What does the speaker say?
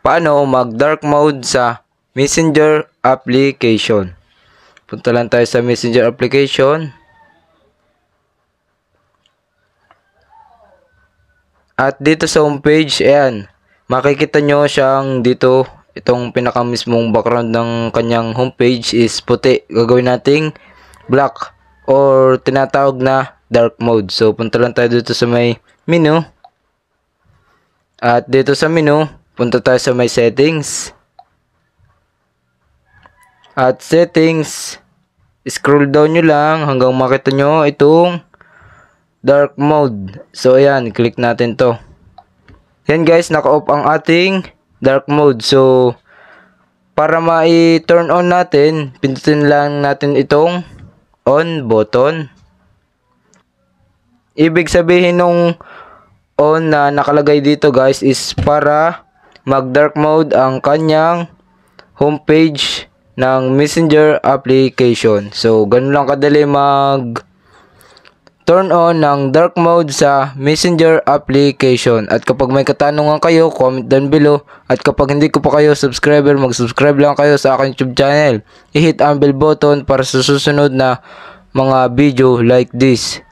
paano mag dark mode sa Messenger application. Punta lang tayo sa Messenger application. At dito sa homepage, ayan, makikita nyo siyang dito, itong pinaka mismong background ng kanyang homepage is puti. Gagawin nating black or tinatawag na dark mode. So, punta lang tayo dito sa may menu. At dito sa menu, punta tayo sa may settings. At settings, scroll down nyo lang hanggang makita nyo itong dark mode. So, ayan, click natin to. Yan guys, naka-off ang ating dark mode. So, para ma-turn on natin, pindutin lang natin itong on button. Ibig sabihin nung on na nakalagay dito guys is para mag-dark mode ang kanyang homepage ng Messenger application. So, ganun lang kadali turn on ng dark mode sa Messenger application. At kapag may katanungan kayo, comment down below. At kapag hindi ko pa kayo subscriber, mag-subscribe lang kayo sa aking YouTube channel. I-hit ang bell button para sa susunod na mga video like this.